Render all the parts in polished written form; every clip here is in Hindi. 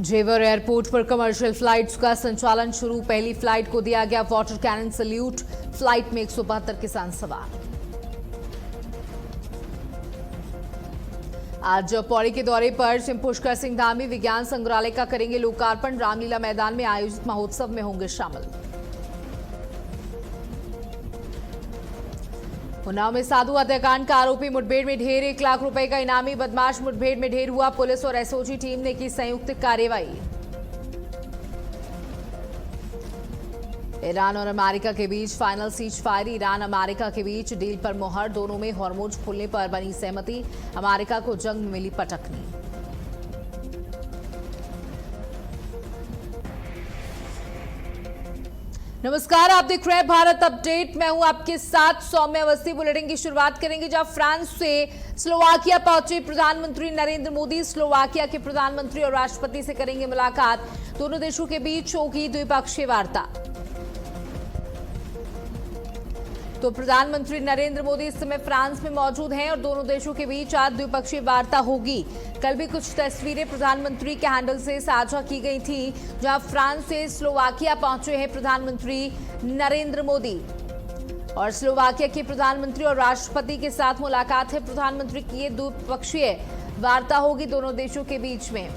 जेवर एयरपोर्ट पर कमर्शियल फ्लाइट्स का संचालन शुरू। पहली फ्लाइट को दिया गया वाटर कैनन सल्यूट। फ्लाइट में 172 किसान सवार। आज पौड़ी के दौरे पर सिंह पुष्कर सिंह धामी विज्ञान संग्रहालय का करेंगे लोकार्पण। रामलीला मैदान में आयोजित महोत्सव में होंगे शामिल। उन्नाव में साधु हत्याकांड का आरोपी मुठभेड़ में ढेर। 1 लाख रुपए का इनामी बदमाश मुठभेड़ में ढेर हुआ। पुलिस और एसओजी टीम ने की संयुक्त कार्रवाई। ईरान और अमेरिका के बीच final ceasefire. Iran America के बीच डील पर मुहर। दोनों में हॉर्मोज खुलने पर बनी सहमति। अमेरिका को जंग में मिली पटकनी। नमस्कार, आप देख रहे हैं भारत अपडेट। मैं हूं आपके साथ सौम्य अवस्थी। बुलेटिन की शुरुआत करेंगे जहां फ्रांस से स्लोवाकिया पहुंचे प्रधानमंत्री नरेंद्र मोदी। स्लोवाकिया के प्रधानमंत्री और राष्ट्रपति से करेंगे मुलाकात। दोनों देशों के बीच होगी द्विपक्षीय वार्ता। तो प्रधानमंत्री नरेंद्र मोदी इस समय फ्रांस में मौजूद हैं और दोनों देशों के बीच आज द्विपक्षीय वार्ता होगी। कल भी कुछ तस्वीरें प्रधानमंत्री के हैंडल से साझा की गई थी, जहां फ्रांस से स्लोवाकिया पहुंचे हैं प्रधानमंत्री नरेंद्र मोदी और स्लोवाकिया के प्रधानमंत्री और राष्ट्रपति के साथ मुलाकात है प्रधानमंत्री की। ये द्विपक्षीय वार्ता होगी दोनों देशों के बीच में।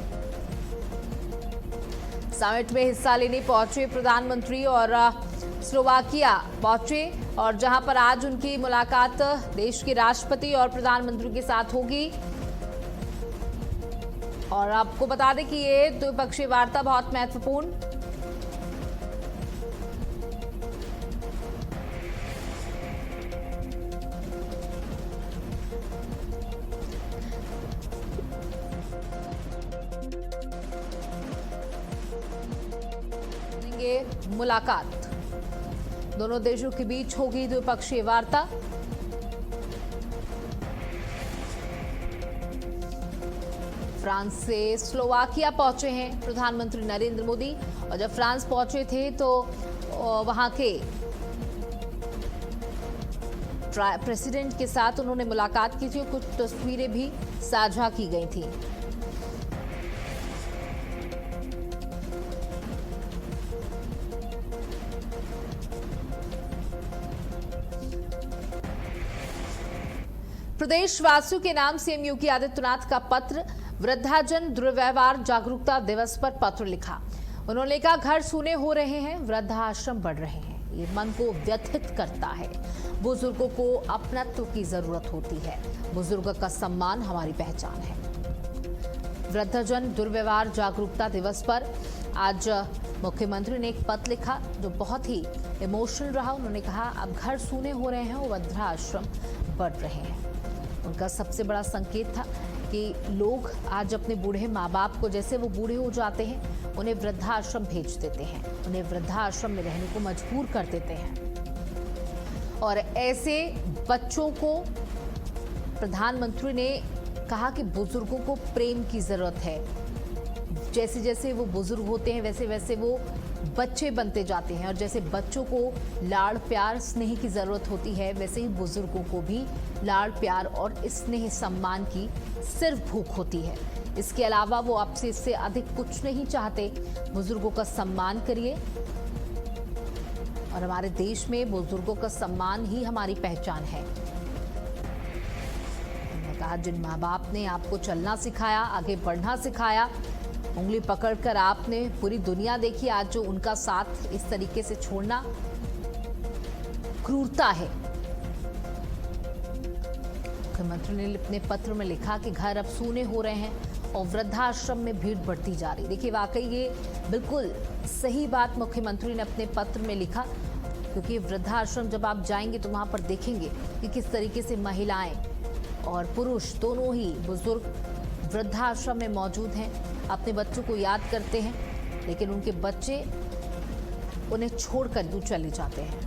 समिट में हिस्सा लेने पहुंचे प्रधानमंत्री और स्लोवाकिया पहुंचे और जहां पर आज उनकी मुलाकात देश के राष्ट्रपति और प्रधानमंत्री के साथ होगी। और आपको बता दें कि ये द्विपक्षीय वार्ता बहुत महत्वपूर्ण। मुलाकात दोनों देशों के बीच होगी द्विपक्षीय वार्ता। फ्रांस से स्लोवाकिया पहुंचे हैं प्रधानमंत्री नरेंद्र मोदी और जब फ्रांस पहुंचे थे तो वहां के प्रेसिडेंट के साथ उन्होंने मुलाकात की थी। कुछ तस्वीरें भी साझा की गई थी। प्रदेशवासियों के नाम सीएम योगी आदित्यनाथ का पत्र। वृद्धाजन दुर्व्यवहार जागरूकता दिवस पर पत्र लिखा। उन्होंने कहा, घर सूने हो रहे हैं, वृद्धाश्रम बढ़ रहे हैं, ये मन को व्यथित करता है। बुजुर्गों को अपनत्व की जरूरत होती है। बुजुर्गों का सम्मान हमारी पहचान है। वृद्धाजन दुर्व्यवहार जागरूकता दिवस पर आज मुख्यमंत्री ने एक पत्र लिखा जो बहुत ही इमोशनल रहा। उन्होंने कहा, अब घर सूने हो रहे हैं और वृद्धाश्रम बढ़ रहे हैं। उनका सबसे बड़ा संकेत था कि लोग आज अपने बूढ़े माँ बाप को, जैसे वो बूढ़े हो जाते हैं, उन्हें वृद्धाश्रम भेज देते हैं, उन्हें वृद्धाश्रम में रहने को मजबूर कर देते हैं। और ऐसे बच्चों को प्रधानमंत्री ने कहा कि बुजुर्गों को प्रेम की जरूरत है। जैसे जैसे वो बुजुर्ग होते हैं वैसे वैसे वो बच्चे बनते जाते हैं और जैसे बच्चों को लाड़ प्यार स्नेह की जरूरत होती है, वैसे ही बुजुर्गों को भी लाड़ प्यार और स्नेह सम्मान की सिर्फ भूख होती है। इसके अलावा वो आपसे इससे अधिक कुछ नहीं चाहते। बुजुर्गों का सम्मान करिए और हमारे देश में बुजुर्गों का सम्मान ही हमारी पहचान है। उन्होंने कहा, जिन माँ बाप ने आपको चलना सिखाया, आगे बढ़ना सिखाया, उंगली पकड़कर आपने पूरी दुनिया देखी, आज जो उनका साथ इस तरीके से छोड़ना क्रूरता है। मुख्यमंत्री ने अपने पत्र में लिखा कि घर अब सूने हो रहे हैं और वृद्धाश्रम में भीड़ बढ़ती जा रही। देखिए, वाकई ये बिल्कुल सही बात मुख्यमंत्री ने अपने पत्र में लिखा, क्योंकि वृद्धाश्रम जब आप जाएंगे तो वहां पर देखेंगे कि किस तरीके से महिलाएं और पुरुष दोनों ही बुजुर्ग वृद्धाश्रम में मौजूद हैं, अपने बच्चों को याद करते हैं, लेकिन उनके बच्चे उन्हें छोड़कर दूर चले जाते हैं।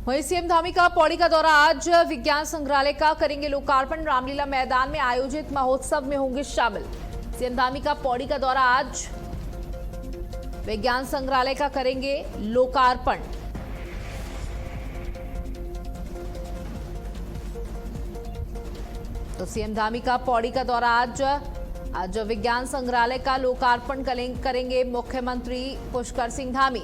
वहीं सीएम धामी का पौड़ी का दौरा आज विज्ञान संग्रहालय का करेंगे लोकार्पण। रामलीला मैदान में आयोजित महोत्सव में होंगे शामिल। सीएम धामी का पौड़ी का दौरा आज विज्ञान संग्रहालय का करेंगे लोकार्पण। तो सीएम धामी का पौड़ी का दौरा आज विज्ञान संग्रहालय का लोकार्पण करेंगे मुख्यमंत्री पुष्कर सिंह धामी।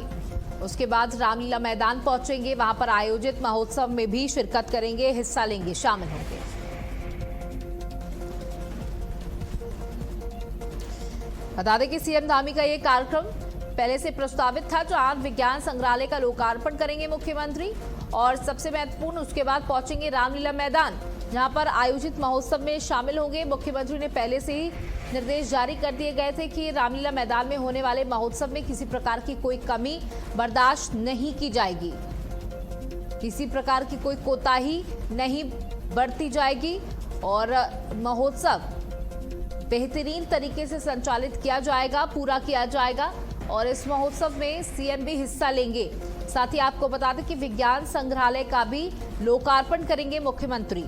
उसके बाद रामलीला मैदान पहुंचेंगे, वहां पर आयोजित महोत्सव में भी शिरकत करेंगे, हिस्सा लेंगे, शामिल होंगे। बता दें कि सीएम धामी का ये कार्यक्रम पहले से प्रस्तावित था, जो आज विज्ञान संग्रहालय का लोकार्पण करेंगे मुख्यमंत्री और सबसे महत्वपूर्ण उसके बाद पहुंचेंगे रामलीला मैदान, जहां पर आयोजित महोत्सव में शामिल होंगे। मुख्यमंत्री ने पहले से ही निर्देश जारी कर दिए गए थे कि रामलीला मैदान में होने वाले महोत्सव में किसी प्रकार की कोई कमी बर्दाश्त नहीं की जाएगी, किसी प्रकार की कोई कोताही नहीं बरती जाएगी और महोत्सव बेहतरीन तरीके से संचालित किया जाएगा, पूरा किया जाएगा और इस महोत्सव में सीएम भी हिस्सा लेंगे। साथ ही आपको बता दें कि विज्ञान संग्रहालय का भी लोकार्पण करेंगे मुख्यमंत्री।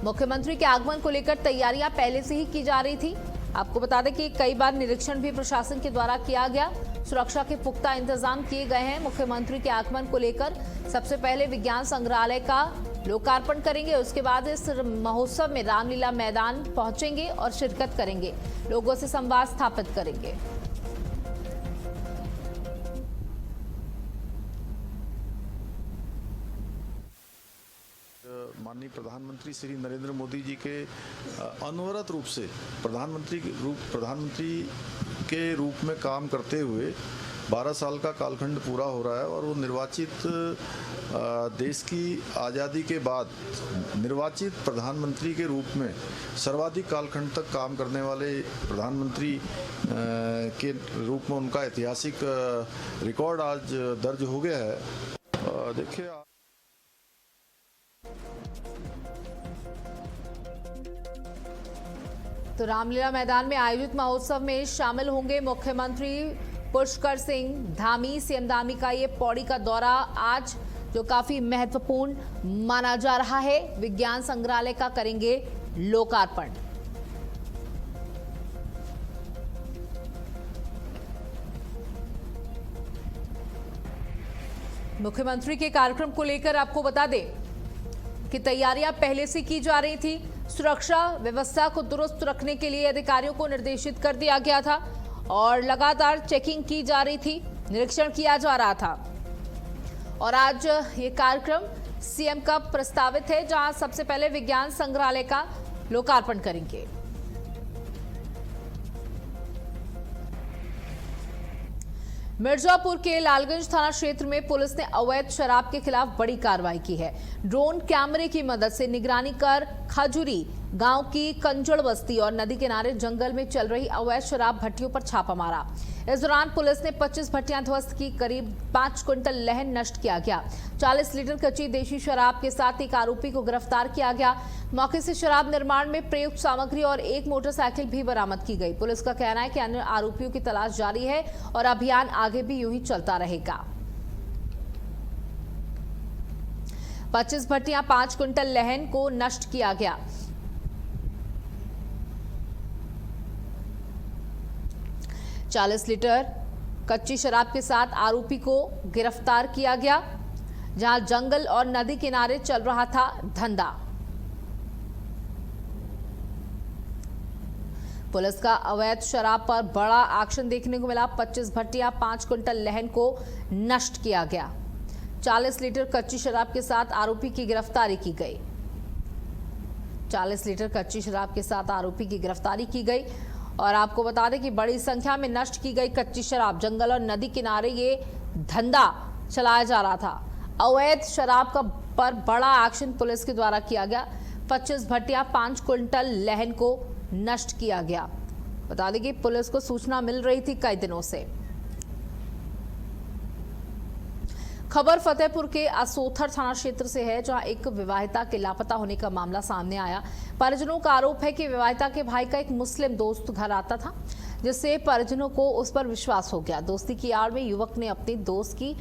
मुख्यमंत्री के आगमन को लेकर तैयारियां पहले से ही की जा रही थी। आपको बता दें कि कई बार निरीक्षण भी प्रशासन के द्वारा किया गया, सुरक्षा के पुख्ता इंतजाम किए गए हैं। मुख्यमंत्री के आगमन को लेकर सबसे पहले विज्ञान संग्रहालय का लोकार्पण करेंगे, उसके बाद इस महोत्सव में रामलीला मैदान पहुंचेंगे और शिरकत करेंगे, लोगों से संवाद स्थापित करेंगे। माननीय प्रधानमंत्री श्री नरेंद्र मोदी जी के अनवरत रूप से प्रधानमंत्री के रूप में काम करते हुए 12 साल का कालखंड पूरा हो रहा है और वो निर्वाचित देश की आज़ादी के बाद निर्वाचित प्रधानमंत्री के रूप में सर्वाधिक कालखंड तक काम करने वाले प्रधानमंत्री के रूप में उनका ऐतिहासिक रिकॉर्ड आज दर्ज हो गया है। देखिए, तो रामलीला मैदान में आयोजित महोत्सव में शामिल होंगे मुख्यमंत्री पुष्कर सिंह धामी। सीएम धामी का ये पौड़ी का दौरा आज जो काफी महत्वपूर्ण माना जा रहा है, विज्ञान संग्रहालय का करेंगे लोकार्पण। मुख्यमंत्री के कार्यक्रम को लेकर आपको बता दें कि तैयारियां पहले से की जा रही थी। सुरक्षा व्यवस्था को दुरुस्त रखने के लिए अधिकारियों को निर्देशित कर दिया गया था और लगातार चेकिंग की जा रही थी, निरीक्षण किया जा रहा था। और आज ये कार्यक्रम सीएम का प्रस्तावित है, जहां सबसे पहले विज्ञान संग्रहालय का लोकार्पण करेंगे। मिर्जापुर के लालगंज थाना क्षेत्र में पुलिस ने अवैध शराब के खिलाफ बड़ी कार्रवाई की है। ड्रोन कैमरे की मदद से निगरानी कर खजूरी गांव की कंजड़ बस्ती और नदी किनारे जंगल में चल रही अवैध शराब भट्टियों पर छापा मारा। इस दौरान पुलिस ने 25 भट्टियां ध्वस्त की, करीब 5 क्विंटल लहन नष्ट किया गया। 40 लीटर कच्ची देशी शराब के साथ एक आरोपी को गिरफ्तार किया गया। मौके से शराब निर्माण में प्रयुक्त सामग्री और एक मोटरसाइकिल भी बरामद की गई। पुलिस का कहना है कि अन्य आरोपियों की तलाश जारी है और अभियान आगे भी यूं ही चलता रहेगा। 25 भट्टियां 5 क्विंटल लहन को नष्ट किया गया। चालीस लीटर कच्ची शराब के साथ आरोपी को गिरफ्तार किया गया, जहां जंगल और नदी किनारे चल रहा था धंधा। पुलिस का अवैध शराब पर बड़ा एक्शन देखने को मिला। 25 भट्टियां 5 क्विंटल लहन को नष्ट किया गया। 40 लीटर कच्ची शराब के साथ आरोपी की गिरफ्तारी की गई। 40 लीटर कच्ची शराब के साथ आरोपी की गिरफ्तारी की गई। और आपको बता दें कि बड़ी संख्या में नष्ट की गई कच्ची शराब, जंगल और नदी किनारे ये धंधा चलाया जा रहा था। अवैध शराब का पर बड़ा एक्शन पुलिस के द्वारा किया गया। 25 भट्टियां 5 क्विंटल लहन को नष्ट किया गया। बता दें कि पुलिस को सूचना मिल रही थी कई दिनों से। खबर फतेहपुर के असोथर थाना क्षेत्र से है, जहां एक विवाहिता के लापता होने का मामला सामने आया। परिजनों का आरोप है कि विवाहिता के भाई का एक मुस्लिम दोस्त घर आता था, जिससे परिजनों को उस पर विश्वास हो गया। दोस्ती की आड़ में युवक ने अपनी दोस्त की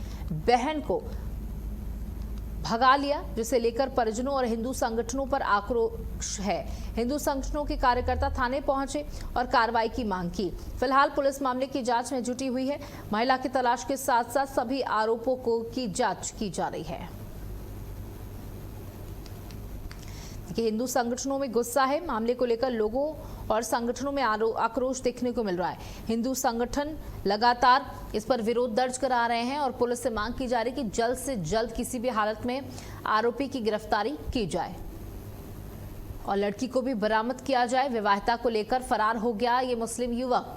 बहन को भगा लिया, जिसे लेकर परिजनों और हिंदू संगठनों पर आक्रोश है। हिंदू संगठनों के कार्यकर्ता थाने पहुंचे और कार्रवाई की मांग की। फिलहाल पुलिस मामले की जांच में जुटी हुई है। महिला की तलाश के साथ साथ सभी आरोपों की जांच की जा रही है। कि हिंदू संगठनों में गुस्सा है। मामले को लेकर लोगों और संगठनों में आक्रोश देखने को मिल रहा है। हिंदू संगठन लगातार इस पर विरोध दर्ज करा रहे हैं और पुलिस से मांग की जा रही है कि जल्द से जल्द किसी भी हालत में आरोपी की गिरफ्तारी की जाए और लड़की को भी बरामद किया जाए। विवाहिता को लेकर फरार हो गया ये मुस्लिम युवक।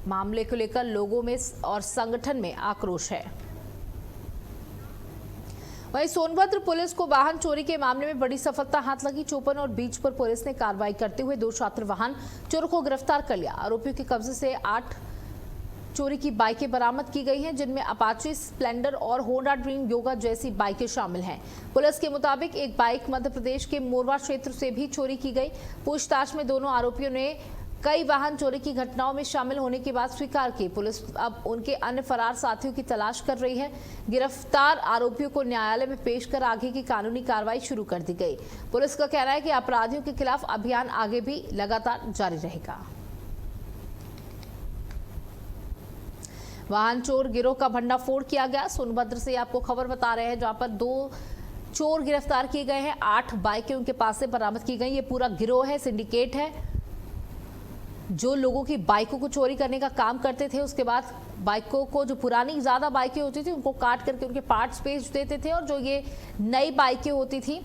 मामले को लेकर लोगों में और संगठन में आक्रोश है। वहीं सोनभद्र पुलिस को वाहन चोरी के मामले में बड़ी सफलता हाथ लगी। चौपन और बीजपुर पुलिस ने कार्रवाई करते हुए 2 छात्र वाहन चोरों को गिरफ्तार कर लिया। आरोपियों के कब्जे से 8 चोरी की बाइकें बरामद की गई हैं, जिनमें अपाचे, स्प्लेंडर और होंडा ड्रीम योगा जैसी बाइकें शामिल हैं। पुलिस के मुताबिक एक बाइक मध्य प्रदेश के मोरवा क्षेत्र से भी चोरी की गई। पूछताछ में दोनों आरोपियों ने कई वाहन चोरी की घटनाओं में शामिल होने की बात स्वीकार की। पुलिस अब उनके अन्य फरार साथियों की तलाश कर रही है। गिरफ्तार आरोपियों को न्यायालय में पेश कर आगे की कानूनी कार्रवाई शुरू कर दी गई। पुलिस का कहना है कि अपराधियों के खिलाफ अभियान आगे भी लगातार जारी रहेगा। वाहन चोर गिरोह का भंडाफोड़ किया गया। सोनभद्र से आपको खबर बता रहे हैं, जहां पर 2 चोर गिरफ्तार किए गए हैं। 8 बाइकें उनके पास से बरामद की गई। ये पूरा गिरोह है, सिंडिकेट है, जो लोगों की बाइकों को चोरी करने का काम करते थे। उसके बाद बाइकों को, जो पुरानी ज़्यादा बाइकें होती थी, उनको काट करके उनके पार्ट्स बेच देते थे और जो ये नई बाइकें होती थी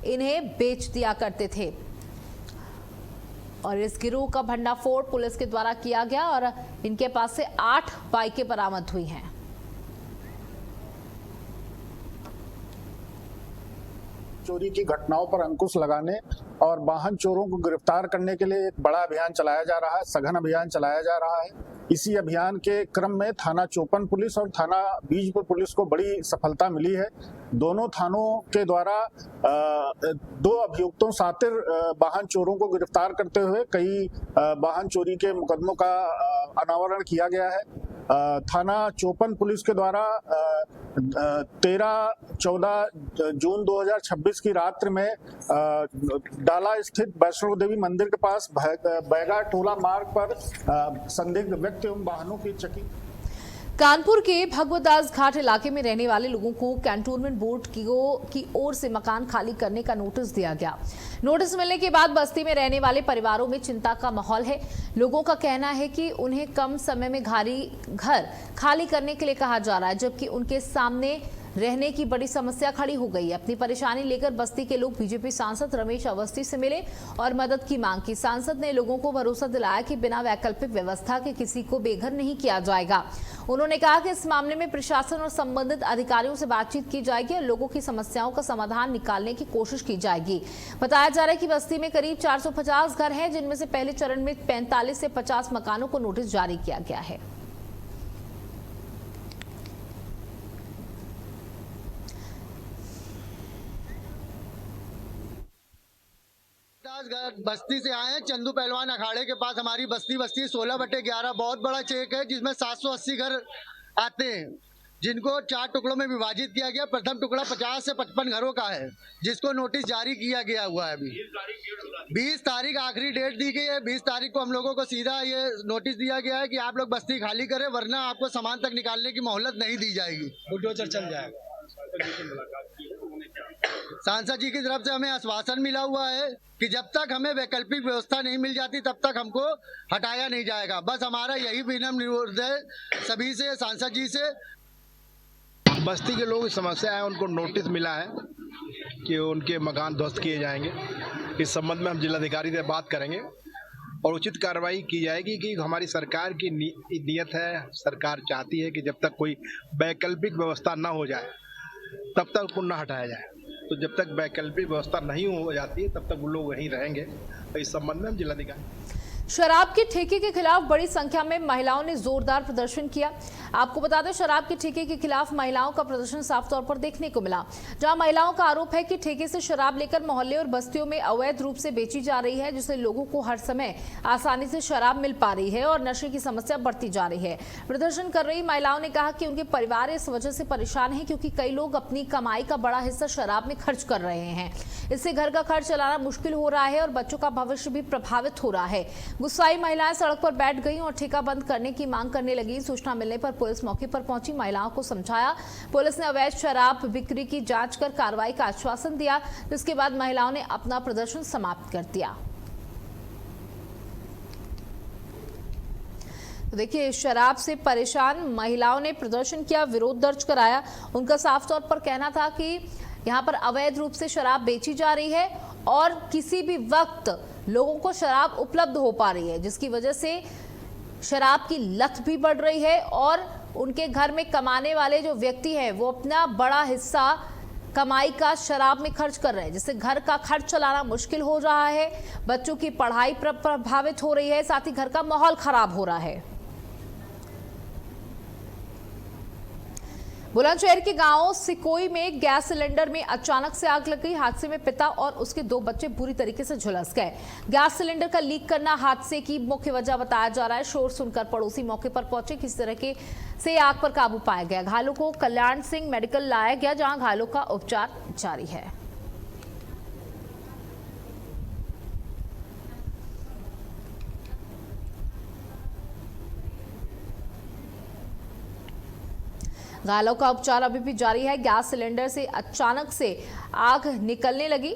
इन्हें बेच दिया करते थे। और इस गिरोह का भंडाफोड़ पुलिस के द्वारा किया गया और इनके पास से 8 बाइकें बरामद हुई हैं। चोरी की घटनाओं पर अंकुश लगाने और वाहन चोरों को गिरफ्तार करने के लिए एक बड़ा अभियान चलाया जा रहा है, सघन अभियान चलाया जा रहा है। इसी अभियान के क्रम में थाना चौपन पुलिस और थाना बीजपुर पुलिस को बड़ी सफलता मिली है। दोनों थानों के द्वारा 2 अभियुक्तों सातिर वाहन चोरों को गिरफ्तार करते हुए कई वाहन चोरी के मुकदमों का अनावरण किया गया है। थाना चौपन पुलिस के द्वारा 13-14 जून 2026 की रात्रि में डाला स्थित वैष्णो देवी मंदिर के पास बैगा टोला मार्ग पर संदिग्ध व्यक्ति एवं वाहनों की चेकिंग। कानपुर के भगवतदास घाट इलाके में रहने वाले लोगों को कैंटोनमेंट बोर्ड की ओर से मकान खाली करने का नोटिस दिया गया। नोटिस मिलने के बाद बस्ती में रहने वाले परिवारों में चिंता का माहौल है। लोगों का कहना है कि उन्हें कम समय में घर खाली करने के लिए कहा जा रहा है, जबकि उनके सामने रहने की बड़ी समस्या खड़ी हो गई है। अपनी परेशानी लेकर बस्ती के लोग बीजेपी सांसद रमेश अवस्थी से मिले और मदद की मांग की। सांसद ने लोगों को भरोसा दिलाया कि बिना वैकल्पिक व्यवस्था के किसी को बेघर नहीं किया जाएगा। उन्होंने कहा कि इस मामले में प्रशासन और संबंधित अधिकारियों से बातचीत की जाएगी और लोगों की समस्याओं का समाधान निकालने की कोशिश की जाएगी। बताया जा रहा है कि बस्ती में करीब 450 घर हैं, जिनमें से पहले चरण में 45 से 50 मकानों को नोटिस जारी किया गया है। बस्ती से आए हैं, चंदू पहलवान अखाड़े के पास हमारी बस्ती 16/11 बहुत बड़ा चेक है, जिसमें 780 घर आते हैं, जिनको 4 टुकड़ों में विभाजित किया गया। प्रथम टुकड़ा 50 से 55 घरों का है, जिसको नोटिस जारी किया गया हुआ है। अभी 20 तारीख आखिरी डेट दी गई है। 20 तारीख को हम लोगों को सीधा ये नोटिस दिया गया है कि आप लोग बस्ती खाली करें, वरना आपको सामान तक निकालने की मोहलत नहीं दी जाएगी। बुलडोजर चल जाएगा। सांसद जी की तरफ से हमें आश्वासन मिला हुआ है कि जब तक हमें वैकल्पिक व्यवस्था नहीं मिल जाती तब तक हमको हटाया नहीं जाएगा। बस हमारा यही विनम्र निवेदन है सभी से, सांसद जी से। बस्ती के लोगों की समस्या है, उनको नोटिस मिला है कि उनके मकान ध्वस्त किए जाएंगे। इस संबंध में हम जिलाधिकारी से बात करेंगे और उचित कार्रवाई की जाएगी कि हमारी सरकार की नीयत है, सरकार चाहती है कि जब तक कोई वैकल्पिक व्यवस्था न हो जाए तब तक उनको न हटाया जाए। तो जब तक वैकल्पिक व्यवस्था नहीं हो जाती तब तक वो लोग वहीं रहेंगे। इस संबंध में हम जिलाधिकारी शराब के ठेके के खिलाफ बड़ी संख्या में महिलाओं ने जोरदार प्रदर्शन किया। आपको बता दें, शराब के ठेके के खिलाफ महिलाओं का प्रदर्शन साफ तौर पर देखने को मिला, जहां महिलाओं का आरोप है कि ठेके से शराब लेकर मोहल्ले और बस्तियों में अवैध रूप से बेची जा रही है, जिससे लोगों को हर समय आसानी से शराब मिल पा रही है और नशे की समस्या बढ़ती जा रही है। प्रदर्शन कर रही महिलाओं ने कहा कि उनके परिवार इस वजह से परेशान है क्योंकि कई लोग अपनी कमाई का बड़ा हिस्सा शराब में खर्च कर रहे हैं। इससे घर का खर्च चलाना मुश्किल हो रहा है और बच्चों का भविष्य भी प्रभावित हो रहा है। गुस्साई महिलाएं सड़क पर बैठ गईं और ठेका बंद करने की मांग करने लगी। सूचना मिलने पर पुलिस मौके पर पहुंची, महिलाओं को समझाया। पुलिस ने अवैध शराब बिक्री की जांच कर कार्रवाई का आश्वासन दिया, जिसके बाद महिलाओं ने अपना प्रदर्शन समाप्त कर दिया। तो देखिए, शराब से परेशान महिलाओं ने प्रदर्शन किया, विरोध दर्ज कराया। उनका साफ तौर पर कहना था कि यहाँ पर अवैध रूप से शराब बेची जा रही है और किसी भी वक्त लोगों को शराब उपलब्ध हो पा रही है, जिसकी वजह से शराब की लत भी बढ़ रही है और उनके घर में कमाने वाले जो व्यक्ति हैं वो अपना बड़ा हिस्सा कमाई का शराब में खर्च कर रहे हैं, जिससे घर का खर्च चलाना मुश्किल हो रहा है, बच्चों की पढ़ाई प्रभावित हो रही है, साथ ही घर का माहौल खराब हो रहा है। बुलंदशहर के गांव सिकोई में गैस सिलेंडर में अचानक से आग लग गई। हादसे में पिता और उसके 2 बच्चे बुरी तरीके से झुलस गए। गैस सिलेंडर का लीक करना हादसे की मुख्य वजह बताया जा रहा है। शोर सुनकर पड़ोसी मौके पर पहुंचे, किस तरह से आग पर काबू पाया गया। घायलों को कल्याण सिंह मेडिकल लाया गया, जहां घायलों का उपचार जारी है। घायलों का उपचार अभी भी जारी है। गैस सिलेंडर से अचानक से आग निकलने लगी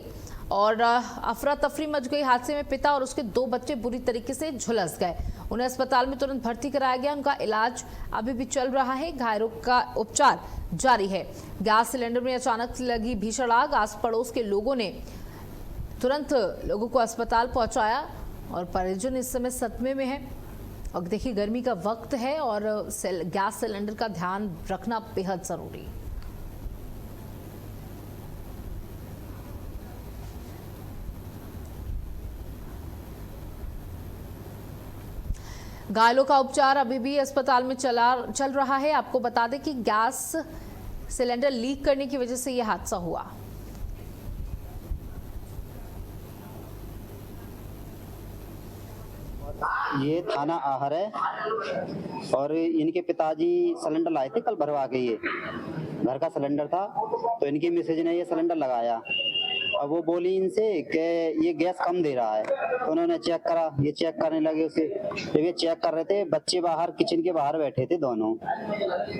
और अफरा तफरी मच गई। हादसे में पिता और उसके 2 बच्चे बुरी तरीके से झुलस गए। उन्हें अस्पताल में तुरंत भर्ती कराया गया। उनका इलाज अभी भी चल रहा है। घायलों का उपचार जारी है। गैस सिलेंडर में अचानक लगी भीषण आग, आस पड़ोस के लोगों ने तुरंत लोगों को अस्पताल पहुंचाया और परिजन इस समय सदमे में है। और देखिए, गर्मी का वक्त है और गैस सिलेंडर का ध्यान रखना बेहद जरूरी। घायलों का उपचार अभी भी अस्पताल में चल रहा है। आपको बता दें कि गैस सिलेंडर लीक करने की वजह से यह हादसा हुआ। ये थाना आहर है और इनके पिताजी सिलेंडर लाए थे कल भरवा के। ये घर का सिलेंडर था तो इनकी मिसेज ने ये सिलेंडर लगाया। अब वो बोली इनसे कि ये गैस कम दे रहा है, तो उन्होंने चेक करा। ये चेक करने लगे उसे। जब ये चेक कर रहे थे, बच्चे बाहर किचन के बाहर बैठे थे दोनों।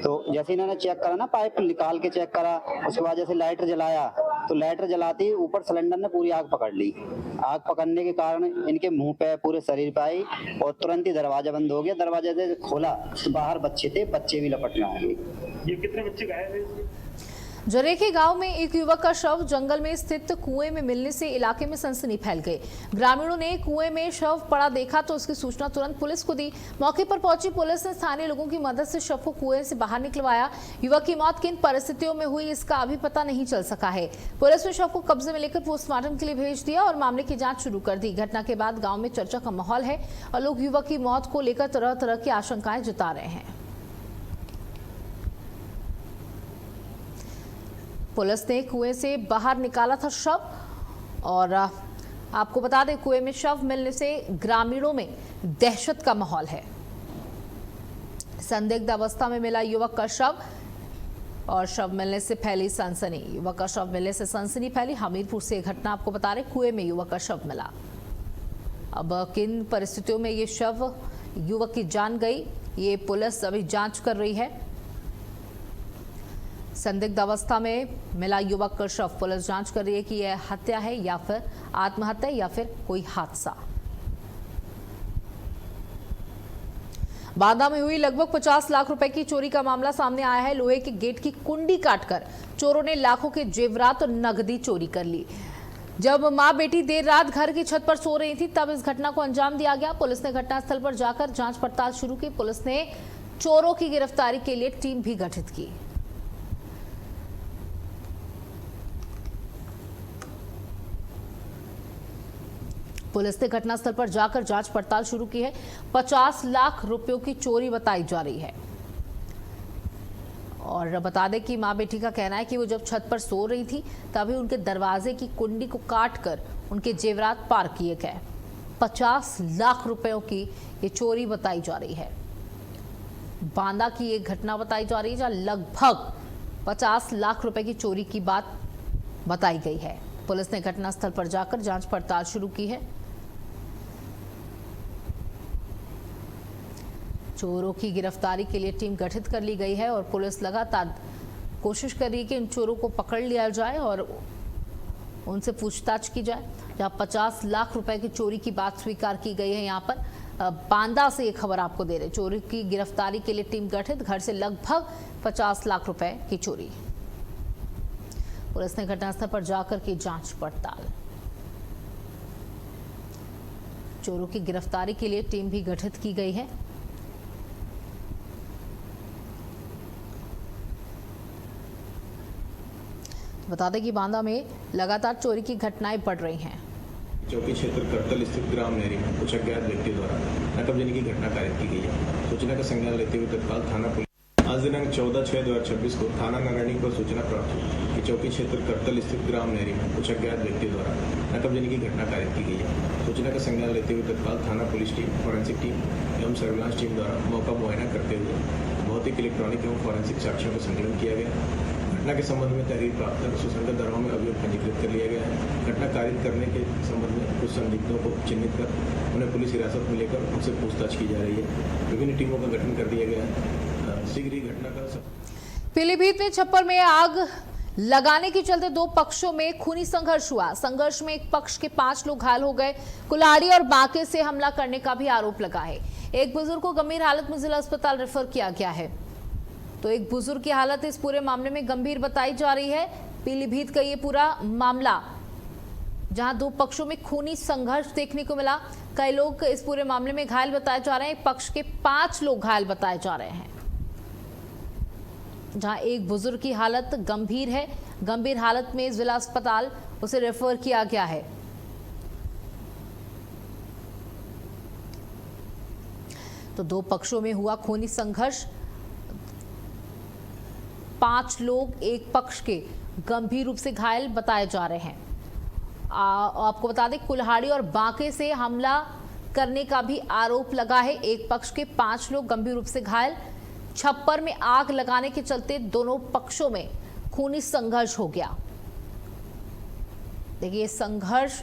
तो जैसे इन्होंने चेक करा ना, पाइप निकाल के चेक करा, उसके बाद जैसे लाइटर जलाया तो लाइटर जलाते ही ऊपर सिलेंडर ने पूरी आग पकड़ ली। आग पकड़ने के कारण इनके मुंह पे, पूरे शरीर पे आई और तुरंत ही दरवाजा बंद हो गया। दरवाजा से खोला तो बाहर बच्चे थे, बच्चे भी लपट में आ गए। ये कितने बच्चे घायल थे? जरेखे गांव में एक युवक का शव जंगल में स्थित कुएं में मिलने से इलाके में सनसनी फैल गई। ग्रामीणों ने कुएं में शव पड़ा देखा तो उसकी सूचना तुरंत पुलिस को दी। मौके पर पहुंची पुलिस ने स्थानीय लोगों की मदद से शव को कुएं से बाहर निकलवाया। युवक की मौत किन परिस्थितियों में हुई इसका अभी पता नहीं चल सका है। पुलिस ने शव को कब्जे में लेकर पोस्टमार्टम के लिए भेज दिया और मामले की जाँच शुरू कर दी। घटना के बाद गाँव में चर्चा का माहौल है और लोग युवक की मौत को लेकर तरह तरह की आशंकाएं जता रहे हैं। पुलिस ने कुएं से बाहर निकाला था शव और आपको बता दें, कुएं में शव मिलने से ग्रामीणों में दहशत का माहौल है। संदिग्ध अवस्था में मिला युवक का शव और शव मिलने से फैली सनसनी। युवक का शव मिलने से सनसनी फैली। हमीरपुर से घटना आपको बता रहे, कुएं में युवक का शव मिला। अब किन परिस्थितियों में ये शव युवक की जान गई, ये पुलिस अभी जांच कर रही है। संदिग्ध अवस्था में मिला युवक का शव, पुलिस जांच कर रही है कि यह हत्या है या फिर आत्महत्या या फिर कोई हादसा। बांदा में हुई लगभग 50 लाख रुपए की चोरी का मामला सामने आया है। लोहे के गेट की कुंडी काटकर चोरों ने लाखों के जेवरात और नकदी चोरी कर ली। जब मां बेटी देर रात घर की छत पर सो रही थी तब इस घटना को अंजाम दिया गया। पुलिस ने घटनास्थल पर जाकर जांच पड़ताल शुरू की। पुलिस ने चोरों की गिरफ्तारी के लिए टीम भी गठित की। पुलिस ने घटनास्थल पर जाकर जांच पड़ताल शुरू की है। 50 लाख रुपयों की चोरी बताई जा रही है। और बता दें कि मां बेटी का कहना है कि वो जब छत पर सो रही थी तभी उनके दरवाजे की कुंडी को काटकर उनके जेवरात पार किए गए। 50 लाख रुपयों की ये चोरी बताई जा रही है। बांदा की एक घटना बताई जा रही है जहां लगभग 50 लाख रुपए की चोरी की बात बताई गई है। पुलिस ने घटनास्थल पर जाकर जांच पड़ताल शुरू की है। चोरों की गिरफ्तारी के लिए टीम गठित कर ली गई है और पुलिस लगातार कोशिश कर रही है कि इन चोरों को पकड़ लिया जाए और उनसे पूछताछ की जाए। जहां 50 लाख रुपए की चोरी की बात स्वीकार की गई है। यहाँ पर बांदा से ये खबर आपको दे रहे, चोरी की गिरफ्तारी के लिए टीम गठित, घर से लगभग 50 लाख रुपए की चोरी। पुलिस ने घटनास्थल पर जाकर की जांच पड़ताल। चोरों की गिरफ्तारी के लिए टीम भी गठित की गई है। बता दें कि बांदा में लगातार चोरी की घटनाएं बढ़ रही हैं। चौकी क्षेत्र करतल स्थित ग्राम नहरी में कुछ अज्ञात व्यक्ति द्वारा नकबजनी की घटना कारित की गई है। सूचना का संज्ञान लेते हुए तत्काल थाना पुलिस आज दिनांक 14/6/2026 को थाना नारायणी को सूचना प्राप्त हुई कि चौकी क्षेत्र करतल स्थित ग्राम नहरी में कुछ अज्ञात व्यक्ति द्वारा नकबजनी की घटना कारित की गई है। सूचना का संज्ञान लेते हुए तत्काल थाना पुलिस टीम, फॉरेंसिक टीम एवं सर्विलांस टीम द्वारा मौका मुआयना करते हुए भौतिक, इलेक्ट्रॉनिक एवं फॉरेंसिक साक्ष्यों का संकलन किया गया। घटना के संबंध में तहरीर प्राप्त कर सुसंगत धाराओं में अभियोग पंजीकृत कर लिया गया है। घटना कारित करने के संबंध में कुछ संदिग्धों को चिन्हित कर उन्हें पुलिस हिरासत में लेकर उनसे पूछताछ की जा रही है। विभिन्न टीमों का गठन कर दिया गया है। शीघ्र ही घटना का पीलीभीत में छप्पर में आग लगाने के चलते दो पक्षों में खूनी संघर्ष हुआ। संघर्ष में एक पक्ष के 5 लोग घायल हो गए। कुल्हाड़ी और बांके से हमला करने का भी आरोप लगा है। एक बुजुर्ग को गंभीर हालत में जिला अस्पताल रेफर किया गया है। तो एक बुजुर्ग की हालत इस पूरे मामले में गंभीर बताई जा रही है। पीलीभीत का ये पूरा मामला जहां दो पक्षों में खूनी संघर्ष देखने को मिला। कई लोग इस पूरे मामले में घायल बताए जा रहे हैं। एक पक्ष के 5 लोग घायल बताए जा रहे हैं। जहां एक बुजुर्ग की हालत गंभीर है, गंभीर हालत में जिला अस्पताल उसे रेफर किया गया है। तो दो पक्षों में हुआ खूनी संघर्ष। 5 लोग एक पक्ष के गंभीर रूप से घायल बताए जा रहे हैं। आपको बता दें, कुल्हाड़ी और बांके से हमला करने का भी आरोप लगा है। एक पक्ष के 5 लोग गंभीर रूप से घायल। छप्पर में आग लगाने के चलते दोनों पक्षों में खूनी संघर्ष हो गया। देखिए, संघर्ष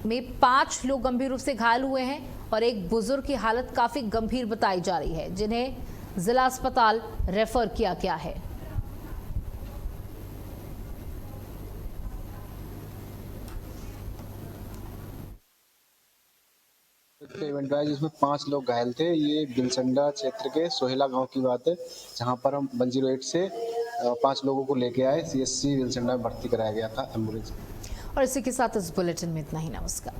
में 5 लोग गंभीर रूप से घायल हुए हैं और एक बुजुर्ग की हालत काफी गंभीर बताई जा रही है, जिन्हें जिला अस्पताल रेफर किया गया है। इवेंट है जिसमें 5 लोग घायल थे। ये बिलसंडा क्षेत्र के सोहेला गांव की बात है, जहां पर हम 108 से 5 लोगों को लेके आए। CSC बिलसंडा में भर्ती कराया गया था एम्बुलेंस। और इसी के साथ इस बुलेटिन में इतना ही। नमस्कार।